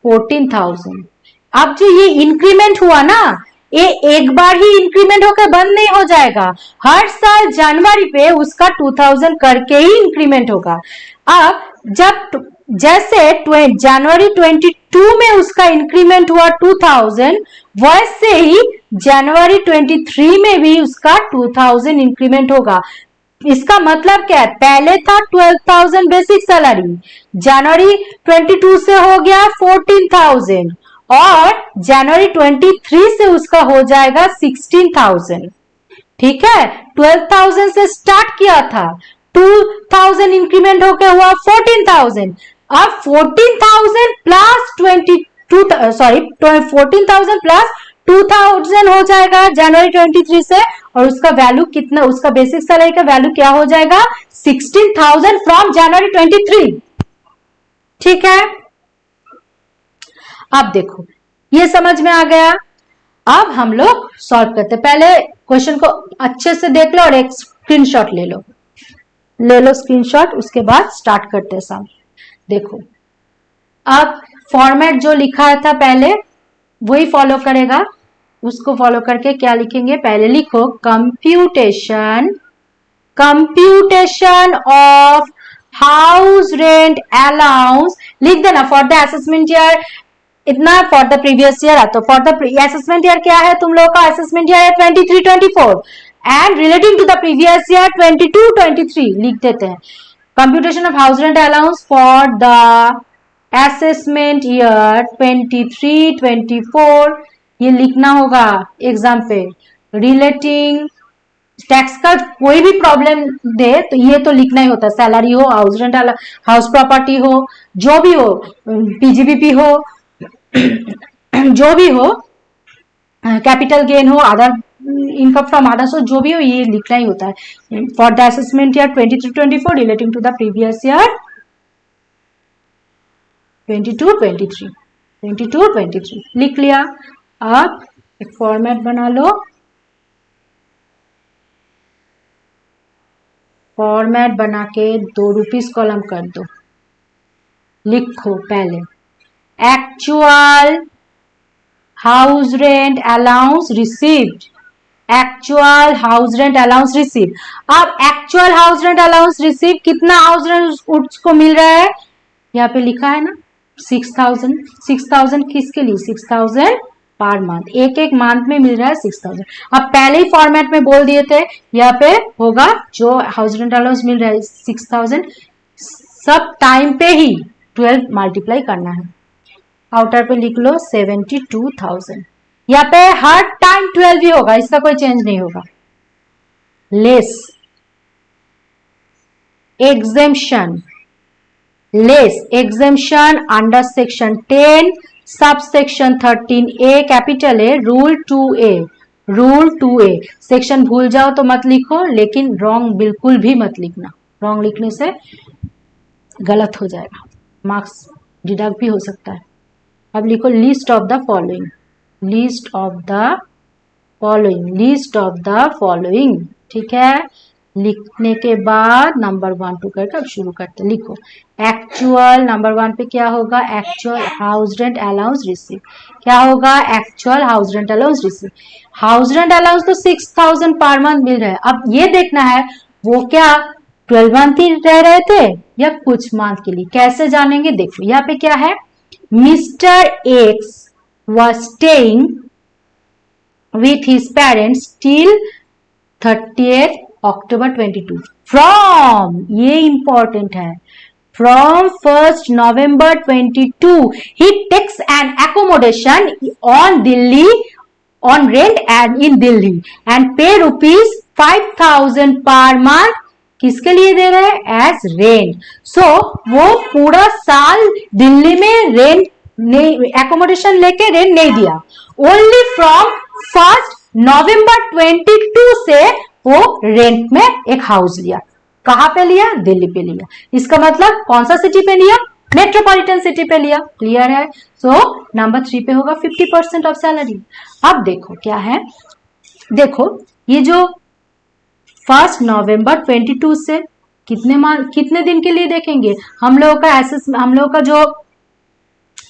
14,000। अब जो ये इंक्रीमेंट हुआ ना, ये एक बार ही इंक्रीमेंट होकर बंद नहीं हो जाएगा। हर साल जनवरी पे उसका 2,000 करके ही इंक्रीमेंट होगा। अब जब जैसे जनवरी 22 में उसका इंक्रीमेंट हुआ 2,000, वैसे ही जनवरी 23 में भी उसका 2,000 इंक्रीमेंट होगा। इसका मतलब क्या है? पहले था 12,000 बेसिक सैलरी, जनवरी 22 से हो गया 14,000, और जनवरी 23 से उसका हो जाएगा 16,000। ठीक है, 12,000 से स्टार्ट किया था, 2,000 इंक्रीमेंट होकर हुआ 14,000। अब 14,000 प्लस 14,000 प्लस 2,000 हो जाएगा जनवरी 23 से, और उसका वैल्यू कितना, उसका बेसिक सैलरी का वैल्यू क्या हो जाएगा, 16,000 फ्रॉम जनवरी 23। ठीक है, अब देखो ये समझ में आ गया। अब हम लोग सॉल्व करते, पहले क्वेश्चन को अच्छे से देख लो और एक स्क्रीनशॉट ले लो स्क्रीनशॉट, उसके बाद स्टार्ट करते हैं सम। देखो अब फॉर्मेट जो लिखा था पहले वही फॉलो करेगा, उसको फॉलो करके क्या लिखेंगे, पहले लिखो computation of house rent allowance, लिख देना फॉर द असेसमेंट ईयर इतना, फॉर द प्रीवियस ईयर। तो फॉर द असेसमेंट ईयर क्या है, तुम लोगों का असेसमेंट ईयर है 23-24 and relating to the previous year 22-23 लिख देते हैं। Computation of house rent allowance for the assessment year 23-24, ये लिखना होगा एग्जाम पे। रिलेटिंग टैक्स का कोई भी प्रॉब्लम दे तो ये तो लिखना ही होता है, सैलरी हो, हाउस रेंट, हाउस प्रॉपर्टी हो, जो भी हो, पीजीबीपी हो, जो भी हो, कैपिटल गेन हो, अदर इनकम फ्रॉम अदर्स हो, जो भी हो, ये लिखना ही होता है। For the assessment year 23-24 relating to the previous year 22-23 लिख लिया। अब एक फॉर्मेट बना लो, फॉर्मेट बना के 2 रुपीस कॉलम कर दो। लिखो पहले actual house rent allowance received, actual house rent allowance receive. अब actual house rent allowance receive कितना हाउस रेंट उसको मिल रहा है, यहाँ पे लिखा है ना 6,000। 6,000 किसके लिए, 6,000 पर मंथ, एक एक मंथ में मिल रहा है 6,000। अब पहले ही फॉर्मेट में बोल दिए थे, यहाँ पे होगा जो हाउस रेंट अलाउंस मिल रहा है 6,000, सब टाइम पे ही 12 मल्टीप्लाई करना है। आउटर पे लिख लो 72,000, यहाँ पे हर टाइम 12 ही होगा, इसका कोई चेंज नहीं होगा। Less exemption under section 10 subsection 13A capital a rule 2A। Section भूल जाओ तो मत लिखो, लेकिन रॉन्ग बिल्कुल भी मत लिखना, रॉन्ग लिखने से गलत हो जाएगा, मार्क्स डिडक्ट भी हो सकता है। अब लिखो लिस्ट ऑफ द फॉलोइंग, ठीक है। लिखने के बाद नंबर 1 2 करके अब शुरू करते, लिखो एक्चुअल, नंबर 1 पे क्या होगा, actual house rent allowance receive, क्या होगा, actual house rent allowance receive. House rent allowance तो 6,000 पर मंथ मिल रहा है। अब ये देखना है वो क्या 12 मंथ ही रह रहे थे या कुछ मंथ के लिए, कैसे जानेंगे, देखो यहाँ पे क्या है, mister x was staying with his parents till 30th October 22। From, ये important है, from 1st November 22 he takes an accommodation on rent and in Delhi and pay rupees 5,000 per month, किसके लिए दे रहे हैं, एज रेंट। सो वो पूरा साल दिल्ली में रेंट एकोमोडेशन लेके रेंट नहीं दिया, ओनली फ्रॉम 1st November 22 से वो रेंट में एक हाउस लिया। कहां पे लिया, दिल्ली पे लिया। इसका मतलब कौन सा सिटी पे लिया, मेट्रोपॉलिटन सिटी पे लिया। क्लियर है। सो नंबर 3 पे होगा 50% ऑफ सैलरी। अब देखो क्या है, देखो ये जो 1st November 22 से कितने दिन के लिए देखेंगे, हम लोगों का जो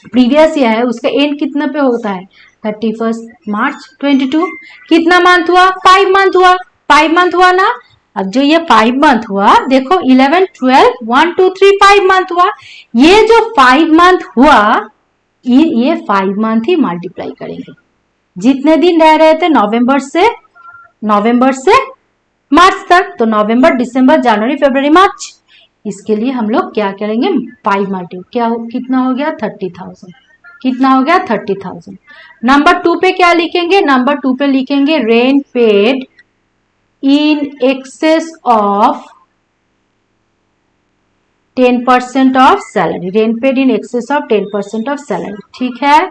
प्रीवियस ईयर है उसका एंड कितना पे होता है, 31st March 22। कितना मंथ हुआ, 5 मंथ हुआ, 5 मंथ हुआ ना। अब जो ये 5 मंथ हुआ, देखो 11 12 1 2 3 5 मंथ हुआ। ये जो 5 मंथ हुआ, ये 5 मंथ ही मल्टीप्लाई करेंगे। जितने दिन रह रहे थे नवंबर से मार्च तक, तो नवंबर दिसंबर जनवरी फरवरी मार्च, इसके लिए हम लोग क्या करेंगे, 5 मल्टीप्लाई, कितना हो गया 30,000। कितना हो गया 30,000। नंबर 2 पे क्या लिखेंगे, नंबर 2 पे लिखेंगे rent paid in excess of 10% of salary, rent paid in excess of 10% of salary. ठीक है,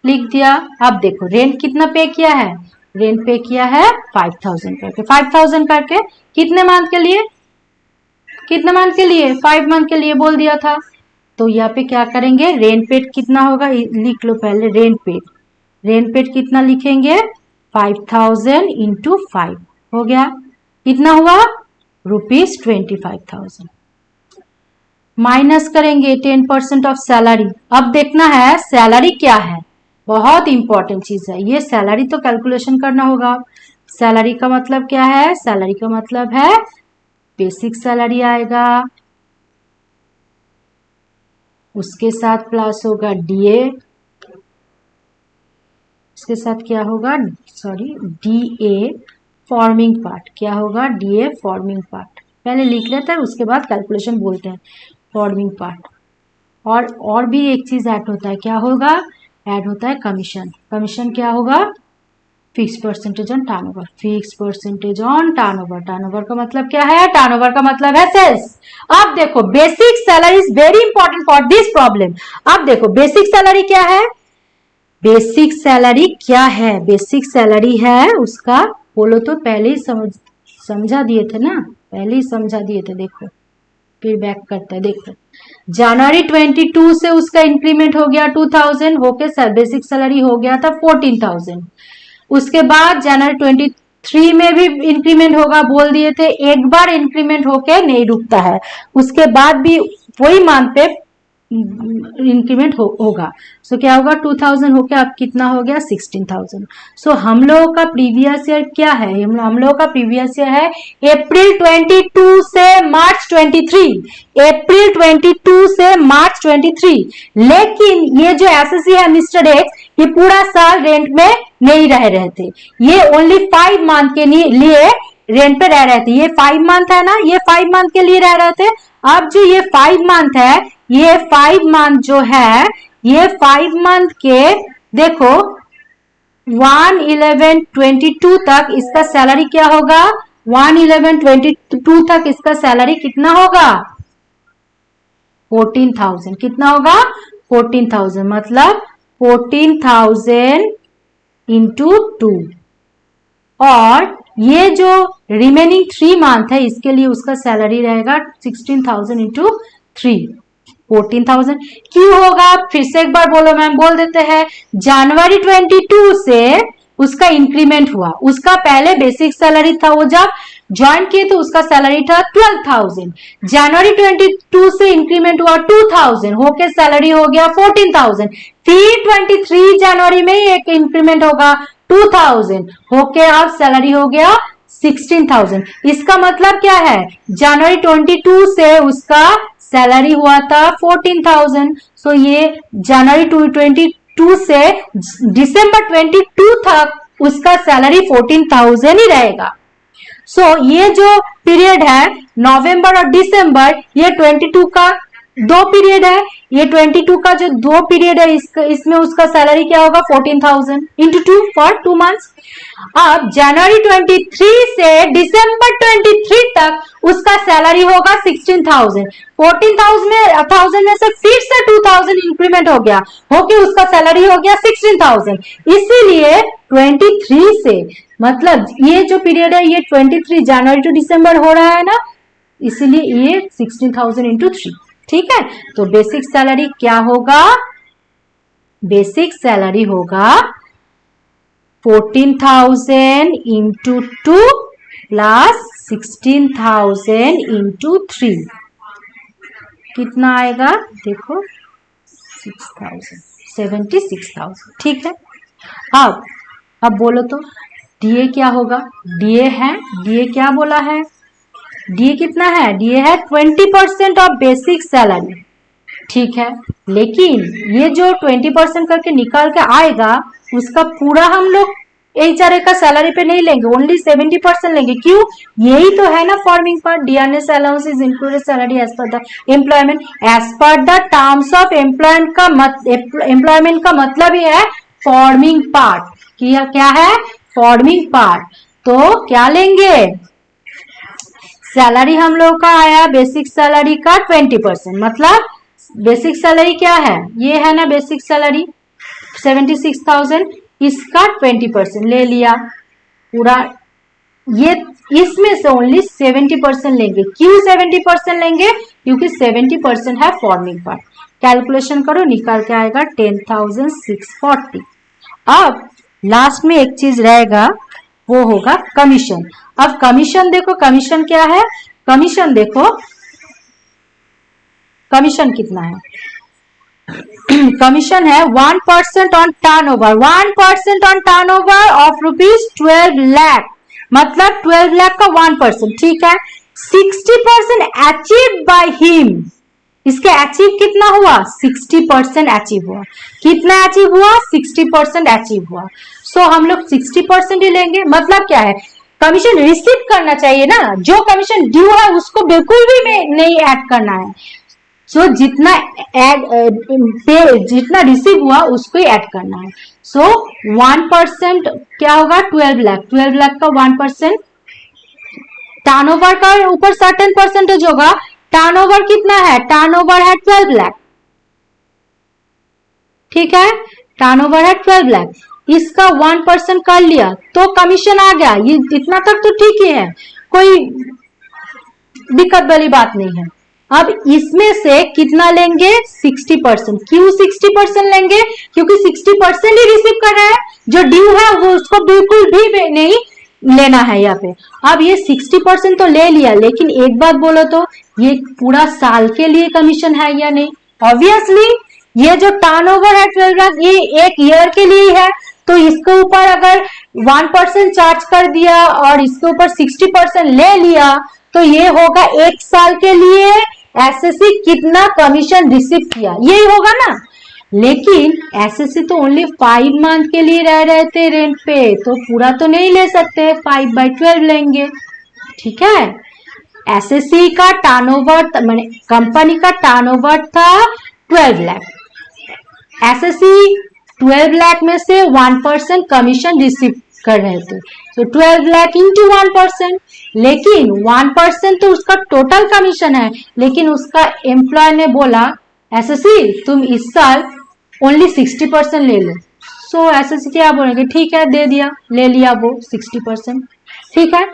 लिख दिया। अब देखो रेंट कितना पे किया है, रेंट पे किया है 5,000 करके, 5,000 करके कितने मंथ के लिए, कितने मंथ के लिए, 5 मंथ के लिए बोल दिया था। तो यहाँ पे क्या करेंगे, रेंट पेड कितना होगा लिख लो पहले, रेंट पेड, रेंट पेड कितना लिखेंगे 5,000 इंटू 5 हो गया, कितना हुआ ₹25,000। माइनस करेंगे 10% ऑफ सैलरी। अब देखना है सैलरी क्या है, बहुत इंपॉर्टेंट चीज है ये, सैलरी तो कैलकुलेशन करना होगा। सैलरी का मतलब क्या है, सैलरी का मतलब है बेसिक सैलरी आएगा, उसके साथ प्लस होगा डीए, उसके साथ क्या होगा, सॉरी डीए फॉर्मिंग पार्ट, क्या होगा डीए फॉर्मिंग पार्ट, पहले लिख लेते हैं उसके बाद कैलकुलेशन बोलते हैं, फॉर्मिंग पार्ट। और भी एक चीज ऐड होता है, क्या होगा, ऐड होता है कमीशन। कमीशन क्या होगा, fix percentage on turnover, fix percentage on turnover. Turnover का मतलब क्या है, टर्नओवर का मतलब है सेल्स। अब देखो basic salary is very important for this problem. अब देखो बेसिक सैलरी क्या है, बेसिक सैलरी क्या है, बेसिक सैलरी है उसका, बोलो तो पहले ही समझा दिए थे ना, पहले ही समझा दिए थे। देखो फिर बैक करते हैं, देखो जनवरी 22 से उसका इंक्रीमेंट हो गया 2,000 होके सर बेसिक सैलरी हो गया था 14,000। उसके बाद जनवरी 23 में भी इंक्रीमेंट होगा बोल दिए थे, एक बार इंक्रीमेंट होके नहीं रुकता है, उसके बाद भी वही मंथ पे इंक्रीमेंट होगा। सो क्या होगा 2,000 होके अब कितना हो गया 16,000। सो हम लोगों का प्रीवियस ईयर क्या है, हम लोगों का प्रीवियस ईयर है अप्रैल 22 से मार्च 23, अप्रैल 22 से मार्च 23। लेकिन ये जो एसएससी है मिस्टर एक्स, ये पूरा साल रेंट में नहीं रह रहे थे, ये ओनली 5 मंथ के लिए रेंट पे रह रहे थे। ये 5 मंथ है ना, ये 5 मंथ के लिए रह रहे थे। अब जो ये 5 मंथ है, ये 5 मंथ जो है, ये 5 मंथ के देखो 1/11/22 तक इसका सैलरी क्या होगा, 1/11/22 तक इसका सैलरी कितना होगा 14,000। कितना होगा 14,000, मतलब 14,000 इंटू 2। और ये जो रिमेनिंग 3 मंथ है इसके लिए उसका सैलरी रहेगा 16,000 इंटू 3, 14,000। क्यों होगा, फिर से एक बार बोलो मैम, बोल देते हैं। जनवरी 22 से उसका इंक्रीमेंट हुआ, उसका पहले बेसिक सैलरी था, वो जब ज्वाइन किए तो उसका सैलरी था 12,000। जनवरी 22 से इंक्रीमेंट हुआ 2,000 होके सैलरी हो गया 14,000। फिर 23 जनवरी में एक इंक्रीमेंट होगा 2,000 होके अब सैलरी हो गया 16,000। इसका मतलब क्या है, जनवरी 22 से उसका सैलरी हुआ था 14,000। सो ये जनवरी 22 से दिसंबर 22 तक उसका सैलरी 14,000 ही रहेगा। सो ये जो पीरियड है नवंबर और दिसंबर, ये 22 का 2 पीरियड है, ये 22 का जो 2 पीरियड है इसमें उसका सैलरी क्या होगा 14,000 इंटू 2 फॉर 2 मंथ्स। अब जनवरी 23 से दिसंबर 23 तक उसका सैलरी होगा 16,000। 14,000 में से फिर से 2,000 इंक्रीमेंट हो गया, होके उसका सैलरी हो गया 16,000। इसीलिए 23 से, मतलब ये जो पीरियड है ये 23 जनवरी टू दिसंबर हो रहा है ना, इसीलिए ये 16,000 इंटू 3। ठीक है, तो बेसिक सैलरी क्या होगा, बेसिक सैलरी होगा 14,000 इंटू 2 प्लस 16,000 इंटू 3। कितना आएगा देखो 6,000, 76,000। ठीक है, अब बोलो तो डीए क्या होगा, डीए है, डीए क्या बोला है, डीए कितना है, डीए है 20% ऑफ बेसिक सैलरी। ठीक है, लेकिन ये जो 20% करके निकाल के आएगा उसका पूरा हम लोग HRA का सैलरी पे नहीं लेंगे, ओनली 70% लेंगे। क्यों? यही तो है ना forming part. Dearness allowance is included salary as per the employment, as per the terms of employment का मतलब ही है फॉर्मिंग पार्ट। क्या है? Forming part. तो क्या लेंगे? सैलरी हम लोग का आया बेसिक सैलरी का 20%, मतलब बेसिक सैलरी क्या है? ये है ना बेसिक सैलरी 76,000, इसका 20% ले लिया पूरा। ये इसमें से ओनली 70% लेंगे। क्यों 70% लेंगे? क्योंकि 70% है फॉर्मिंग पार्ट। कैलकुलेशन करो, निकाल के आएगा 10,640। अब लास्ट में एक चीज रहेगा, वो होगा कमीशन। अब कमीशन देखो, कमीशन क्या है? कमीशन देखो, कमीशन कितना है? कमीशन है 1% on turnover, 1% on turnover of ₹12 lakh, मतलब 12 लाख का 1%, ठीक है। 60% अचीव बाय हिम, इसके अचीव कितना हुआ? 60% अचीव हुआ। कितना अचीव हुआ? 60% अचीव हुआ। सो हम लोग 60% ही लेंगे। मतलब क्या है? कमीशन रिसीव करना चाहिए ना, जो कमीशन ड्यू है उसको बिल्कुल भी नहीं ऐड करना है। सो जितना जितना रिसीव हुआ उसको ही ऐड करना है। सो 1% क्या होगा? 12 लाख, 12 लाख का 1%, टर्नओवर का ऊपर सर्टेन परसेंटेज होगा। टर्नओवर कितना है? टर्नओवर है 12 लाख, ठीक है। टर्नओवर है 12 लाख, इसका 1% कर लिया तो कमीशन आ गया। ये इतना तक तो ठीक ही है, कोई दिक्कत वाली बात नहीं है। अब इसमें से कितना लेंगे? 60%। क्यों 60% लेंगे? क्योंकि 60% ही रिसीव कर रहा है, जो ड्यू है वो उसको बिल्कुल भी नहीं लेना है यहाँ पे। अब ये 60% तो ले लिया, लेकिन एक बात बोलो तो ये पूरा साल के लिए कमीशन है या नहीं? ऑब्वियसली ये जो टर्नओवर है 12 लाख, ये एक ईयर के लिए है। तो इसके ऊपर अगर 1% चार्ज कर दिया और इसके ऊपर 60% ले लिया तो ये होगा एक साल के लिए एसएससी कितना कमीशन रिसीव किया, यही होगा ना। लेकिन एसएससी तो ओनली 5 मंथ के लिए रह रहे थे रेंट पे, तो पूरा तो नहीं ले सकते, 5/12 लेंगे, ठीक है। एसएससी का टर्नओवर माने कंपनी का टर्नओवर था 12 लाख, एसएससी 12 लाख में से 1% कमीशन रिसीव कर रहे थे, तो 12 लाख इंटू 1%। लेकिन 1% तो उसका टोटल कमीशन है, लेकिन उसका एम्प्लॉय ने बोला एसएससी तुम इस साल ओनली 60% ले लो। सो एसएससी क्या बोलेंगे? ठीक है, दे दिया, ले लिया वो 60%, ठीक है।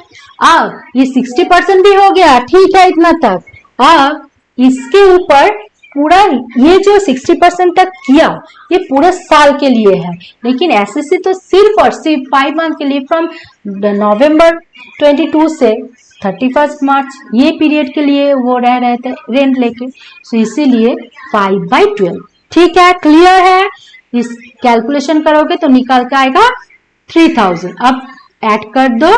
अब ये 60% भी हो गया, ठीक है इतना तक। अब इसके ऊपर पूरा ये जो 60% तक किया ये पूरे साल के लिए है, लेकिन एसएससी तो सिर्फ और सिर्फ 5 मंथ के लिए, फ्रॉम नवंबर 22 से 31 मार्च ये पीरियड के लिए वो रह रहे थे रेंट लेके। सो इसीलिए 5/12, ठीक है। क्लियर है? इस कैलकुलेशन करोगे तो निकाल के आएगा 3000। अब ऐड कर दो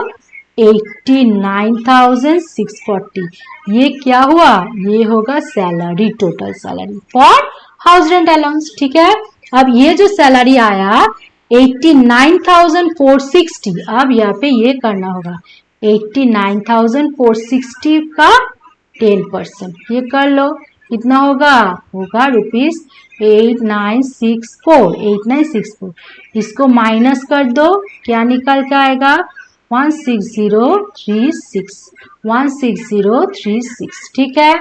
89,640, ये क्या हुआ? ये होगा salary, total salary for house rent allowance, ठीक है। अब ये जो सैलरी आया 89,460, अब यहाँ पे ये करना होगा 89,460 का 10%, ये कर लो। कितना होगा? होगा ₹8964। इसको माइनस कर दो, क्या निकल के आएगा? 16036, ठीक है।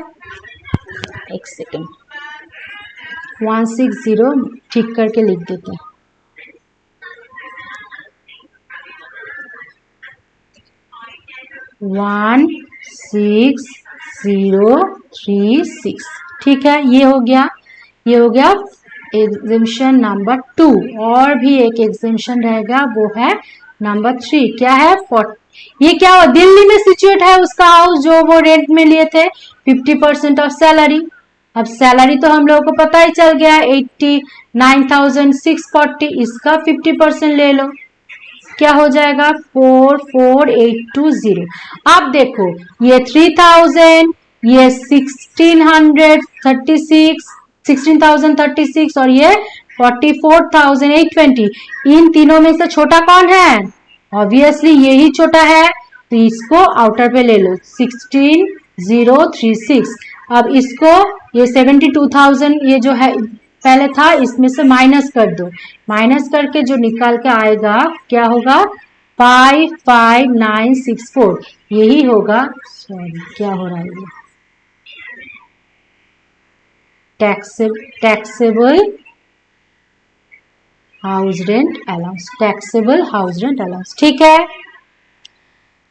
एक सेकेंड, 160 ठीक करके लिख देते हैं। 16036, ठीक है। ये हो गया एग्जेम्पशन नंबर 2। और भी एक एग्जेम्पशन रहेगा, वो है नंबर 3। क्या है? ये क्या हुआ? दिल्ली में सिचुएट है उसका हाउस जो वो रेंट में लिए थे, 50% ऑफ सैलरी। अब सैलरी तो हम लोगों को पता ही चल गया 89,640, इसका 50% ले लो, क्या हो जाएगा? 44,820। अब देखो ये 3,000, ये 1636 और ये 44,820। इन तीनों में से छोटा कौन है? ऑब्वियसली यही छोटा है, तो इसको आउटर पे ले लो 16,036। अब इसको ये 72,000 ये जो है पहले था, इसमें से माइनस कर दो, माइनस करके जो निकाल के आएगा क्या होगा? 55964 यही होगा। सॉरी क्या हो रहा है ये? Taxable house rent allowance, taxable house rent allowance, ठीक है।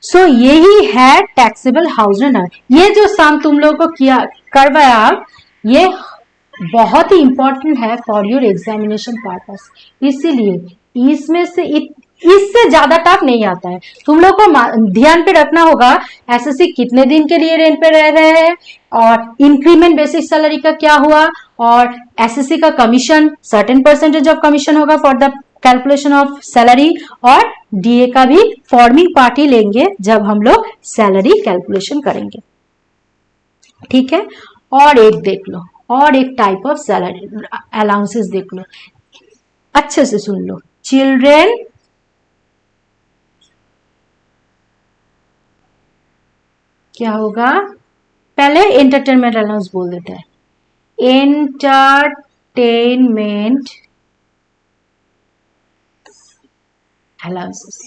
सो यही है टैक्सेबल हाउस रेंट अलाउंस। ये जो सम तुम लोगों को किया करवाया, ये बहुत ही इंपॉर्टेंट है फॉर योर एग्जामिनेशन पर्पस, इसीलिए इसमें से इससे ज्यादा टफ नहीं आता है। तुम लोग को ध्यान पे रखना होगा एसएससी कितने दिन के लिए रेंट पे रह रहे हैं, और इंक्रीमेंट बेसिक सैलरी का क्या हुआ, और एसएससी का commission certain percentage of commission होगा for the calculation of salary, और डीए का भी फॉर्मिंग पार्ट ही लेंगे जब हम लोग सैलरी कैलकुलेशन करेंगे, ठीक है। और एक देख लो, और एक टाइप ऑफ सैलरी अलाउंसेस देख लो, अच्छे से सुन लो। चिल्ड्रेन क्या होगा? पहले एंटरटेनमेंट अलाउंस बोल देते हैं। एंटरटेनमेंट अलाउंसेस,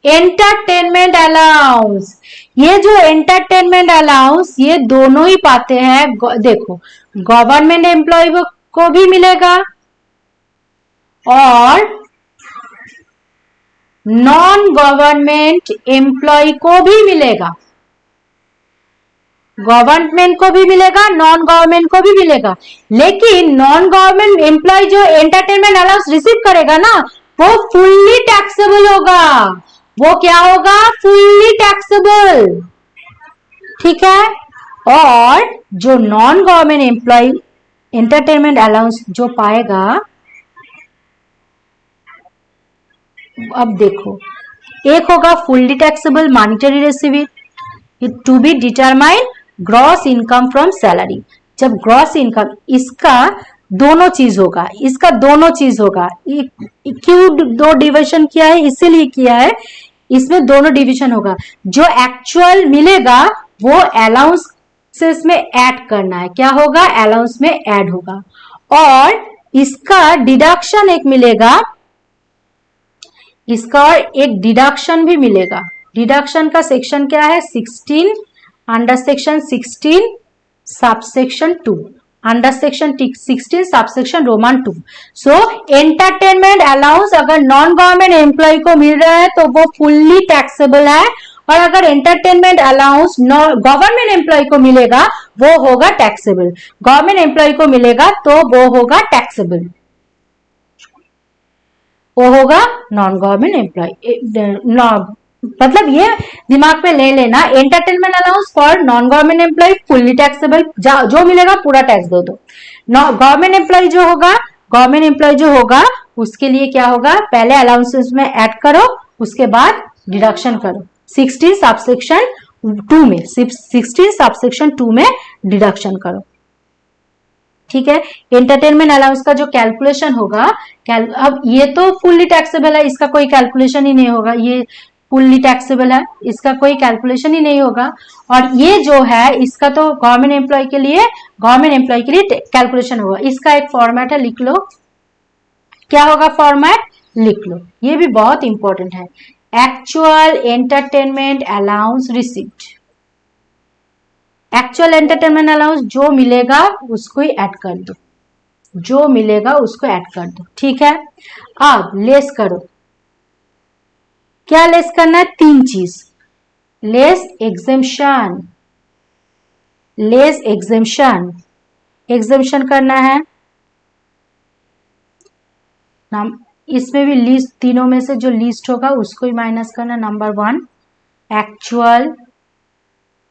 एंटरटेनमेंट अलाउंस, ये जो एंटरटेनमेंट अलाउंस ये दोनों ही पाते हैं। देखो गवर्नमेंट एम्प्लॉय को भी मिलेगा और नॉन गवर्नमेंट एम्प्लॉय को भी मिलेगा, गवर्नमेंट को भी मिलेगा, नॉन गवर्नमेंट को भी मिलेगा। लेकिन नॉन गवर्नमेंट एम्प्लॉय जो एंटरटेनमेंट अलाउंस रिसीव करेगा ना, वो फुल्ली टैक्सेबल होगा। वो क्या होगा? फुल्ली टैक्सेबल, ठीक है। और जो non government employee entertainment allowance जो पाएगा, अब देखो, एक होगा fully taxable monetary receive to be determine gross income from salary. जब ग्रॉस इनकम, इसका दोनों चीज होगा, इसका दोनों चीज होगा। क्यों दो डिविजन किया है? इसीलिए किया है, इसमें दोनों डिविजन होगा। जो एक्चुअल मिलेगा वो अलाउंसेस में ऐड करना है। क्या होगा? अलाउंस में ऐड होगा। और इसका डिडक्शन एक मिलेगा, इसका और एक डिडक्शन भी मिलेगा। डिडक्शन का सेक्शन क्या है? 16 under section 16 subsection 2, under section 16 subsection Roman 2। सो एंटरटेनमेंट अलाउंस अगर नॉन गवर्नमेंट एम्प्लॉय को मिल रहा है तो वो फुल्ली टैक्सेबल है, और अगर एंटरटेनमेंट अलाउंस गवर्नमेंट एम्प्लॉय को मिलेगा वो होगा टैक्सेबल, गवर्नमेंट एम्प्लॉय को मिलेगा तो वो होगा टैक्सेबल, वो होगा नॉन गवर्नमेंट एम्प्लॉय। मतलब ये दिमाग पे ले लेना, entertainment allowance for non government employee fully taxable, जो मिलेगा पूरा टैक्स दो। गवर्नमेंट एम्प्लॉय जो होगा, गवर्नमेंट एम्प्लॉय जो होगा उसके लिए क्या होगा? पहले अलाउंसेस में ऐड करो, उसके बाद डिडक्शन करो। 16 सबसेक्शन 2 में, 16 सबसेक्शन 2 में डिडक्शन करो, ठीक है। एंटरटेनमेंट अलाउंस का जो कैलकुलेशन होगा, अब ये तो फुल्ली टैक्सेबल है, इसका कोई कैलकुलेशन ही नहीं होगा। ये फुल्ली टैक्सेबल है, इसका कोई कैलकुलेशन ही नहीं होगा। और ये जो है इसका तो गवर्नमेंट एम्प्लॉय के लिए कैलकुलेशन होगा। इसका एक फॉर्मेट है, लिख लो। क्या होगा फॉर्मेट? लिख लो, ये भी बहुत इंपॉर्टेंट है। Actual entertainment allowance received, actual entertainment allowance जो मिलेगा उसको ही ऐड कर दो, जो मिलेगा उसको ऐड कर दो, ठीक है। अब लेस करो, क्या लेस करना है? 3 चीज। Less exemption, less exemption, exemption करना है। इसमें भी लिस्ट, तीनों में से जो लिस्ट होगा उसको ही माइनस करना। Number 1 actual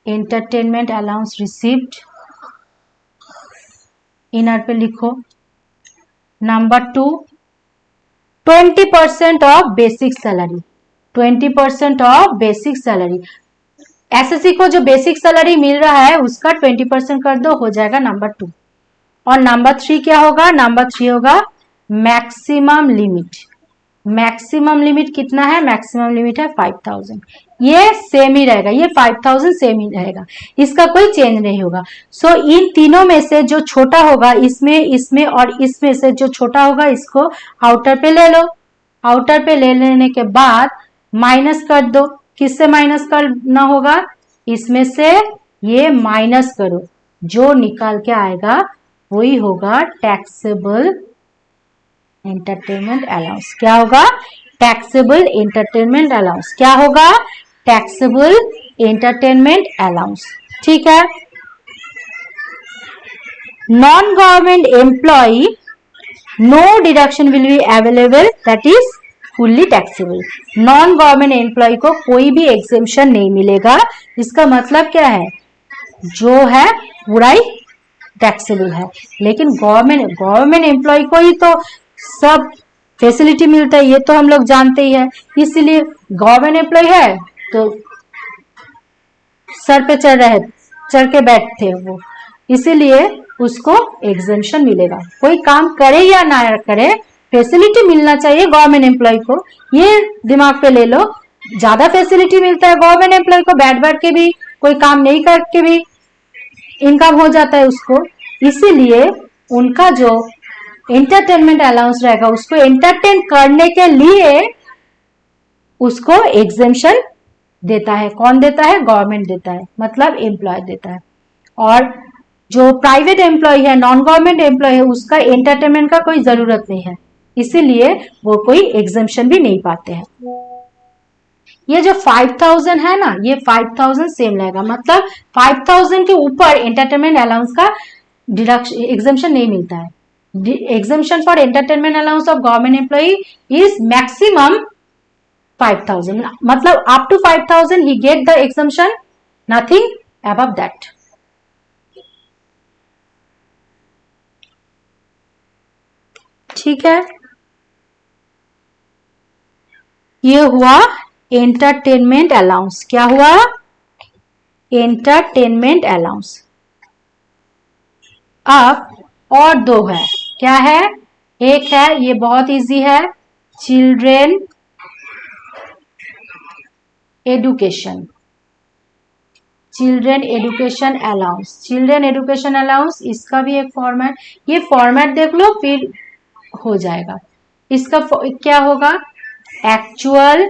entertainment allowance received, inner पे लिखो। Number 2 20% of basic salary, 20% of basic salary. SSC को जो बेसिक सैलरी मिल रहा है उसका 20% कर दो, हो जाएगा नंबर 2। और नंबर 3 क्या होगा? नंबर 3 होगा मैक्सिमम लिमिट, मैक्सिमम लिमिट कितना है, मैक्सिमम लिमिट है 5000, ये सेम ही रहेगा, ये 5000 सेम ही रहेगा, इसका कोई चेंज नहीं होगा। सो इन तीनों में से जो छोटा होगा, इसमें इसमें और इसमें से जो छोटा होगा इसको आउटर पे ले लो, आउटर पे ले लेने के बाद माइनस कर दो, किससे माइनस करना होगा, इसमें से ये माइनस करो, जो निकाल के आएगा वही होगा टैक्सेबल एंटरटेनमेंट अलाउंस। क्या होगा, टैक्सेबल एंटरटेनमेंट अलाउंस, क्या होगा, टैक्सेबल एंटरटेनमेंट अलाउंस। ठीक है, non government employee no deduction will be available, that is fully taxable. Non government employee को कोई भी एग्जेम्पशन नहीं मिलेगा, इसका मतलब क्या है, जो है पूरा ही टैक्सेबल है। लेकिन गवर्नमेंट एम्प्लॉय को ही तो सब फैसिलिटी मिलता है, ये तो हम लोग जानते ही है, इसलिए गवर्नमेंट एम्प्लॉय है तो सर पे चढ़ के बैठते हैं वो, इसीलिए उसको एग्जेम्पशन मिलेगा। कोई काम करे या ना करे, फैसिलिटी मिलना चाहिए गवर्नमेंट एम्प्लॉय को, ये दिमाग पे ले लो। ज्यादा फैसिलिटी मिलता है गवर्नमेंट एम्प्लॉय को, बैठ के भी, कोई काम नहीं करके भी इनकम हो जाता है उसको, इसीलिए उनका जो एंटरटेनमेंट अलाउंस रहेगा, उसको एंटरटेन करने के लिए उसको एग्जेम्पशन देता है। कौन देता है, गवर्नमेंट देता है, मतलब एम्प्लॉय देता है। और जो प्राइवेट एम्प्लॉय है, नॉन गवर्नमेंट एम्प्लॉय है, उसका एंटरटेनमेंट का कोई जरूरत नहीं है, इसीलिए वो कोई एग्जेम्पशन भी नहीं पाते हैं। ये जो 5000 है ना, ये 5000 सेम रहेगा, मतलब 5000 के ऊपर एंटरटेनमेंट अलाउंस का डिडक्शन एग्जेम्पशन नहीं मिलता है। Exemption for entertainment allowance of government employee is maximum 5000, मतलब अप टू 5000 ही get the exemption, nothing above that. ठीक है, ये हुआ एंटरटेनमेंट अलाउंस। क्या हुआ, एंटरटेनमेंट अलाउंस। अब और दो है, क्या है, एक है, ये बहुत इजी है, children education, children education allowance. Children education allowance, इसका भी एक फॉर्मेट, ये फॉर्मेट देख लो फिर हो जाएगा। इसका क्या होगा, actual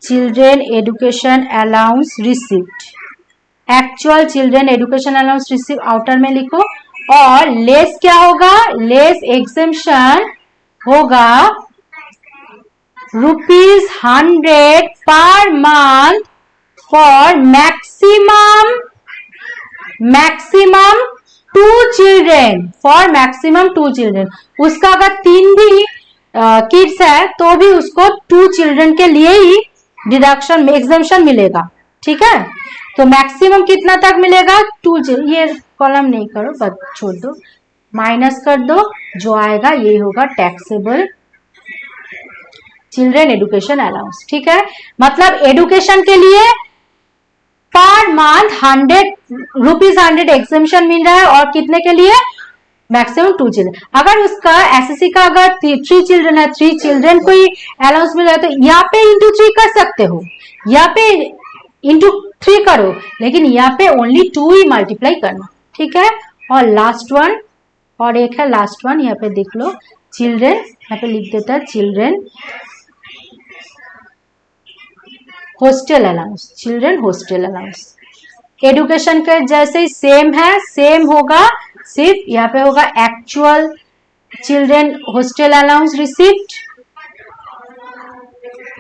children education allowance received, actual children education allowance receive outer में लिखो, और लेस क्या होगा, लेस एग्जेम्पशन होगा ₹100 per month for maximum 2 children, for maximum 2 children. उसका अगर 3 भी किड्स है तो भी उसको 2 चिल्ड्रेन के लिए ही डिडक्शन एग्जेम्पशन मिलेगा। ठीक है, तो मैक्सिमम कितना तक मिलेगा, 2 चिल्ड्रेन। ये कॉलम नहीं करो, बस छोड़ दो, माइनस कर दो, जो आएगा ये होगा टैक्सेबल चिल्ड्रेन एडुकेशन अलाउंस। ठीक है, मतलब एडुकेशन के लिए पर मंथ ₹100 एग्जेम्पशन मिल रहा है, और कितने के लिए, मैक्सिमम 2 चिल्ड्रेन। अगर उसका एसएससी का अगर 3 चिल्ड्रेन है, 3 चिल्ड्रेन को ही अलाउंस मिल रहा है, तो यहाँ पे इंटू 3 कर सकते हो, यहाँ पे इंटू 3 करो, लेकिन यहाँ पे ओनली 2 ही मल्टीप्लाई करना। ठीक है, और लास्ट वन, और एक है लास्ट वन, यहाँ पे देख लो, चिल्ड्रेन, यहाँ पे लिख देता है children hostel allowance, children hostel allowance. Education के जैसे ही सेम है, सेम होगा, सिर्फ यहाँ पे होगा actual children hostel allowance received.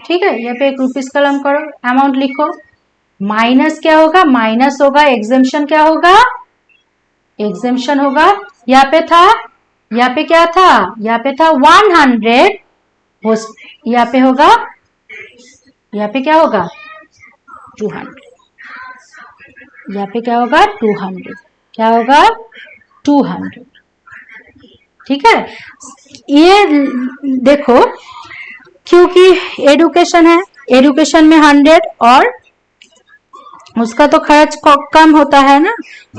ठीक है, यहाँ पे ₹1 कलम करो, अमाउंट लिखो, माइनस क्या होगा, माइनस होगा एग्जेम्पशन, क्या होगा, एग्जेम्पशन होगा, यहाँ पे था, यहाँ पे क्या था, यहाँ पे था 100, यहाँ पे होगा, यहाँ पे क्या होगा 200, यहाँ पे क्या होगा 200, क्या होगा 200। ठीक है, ये देखो, क्योंकि एडुकेशन है, एडुकेशन में 100 और उसका तो खर्च कम होता है ना,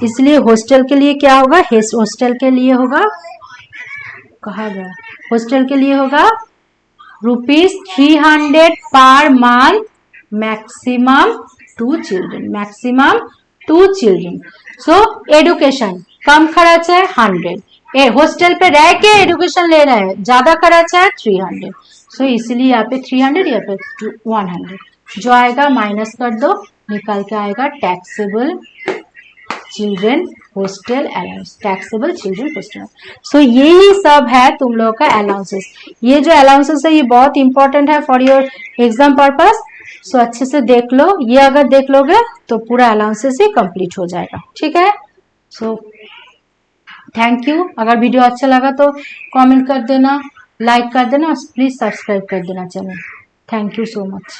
इसलिए हॉस्टल के लिए क्या होगा, हॉस्टल के लिए होगा, कहा गया, हॉस्टल के लिए होगा ₹300 पर मंथ, मैक्सिमम 2 चिल्ड्रन। सो एडुकेशन कम खर्च है 100, हॉस्टल पे रह के एडुकेशन ले रहे हैं, ज्यादा खर्च है 300। सो इसलिए यहाँ पे 300, यहाँ पे 100, जो आएगा माइनस कर दो, निकाल के आएगा taxable children hostel allowance, taxable children hostel. So यही सब है तुम लोगों का अलाउंसेस। ये जो अलाउंसेस है ये बहुत इंपॉर्टेंट है फॉर योर एग्जाम पर्पस। सो अच्छे से देख लो, ये अगर देख लोगे तो पूरा अलाउंसेस ही कंप्लीट हो जाएगा, ठीक है। So thank you. अगर वीडियो अच्छा लगा तो कमेंट कर देना, लाइक कर देना, प्लीज सब्सक्राइब कर देना channel. Thank you so much.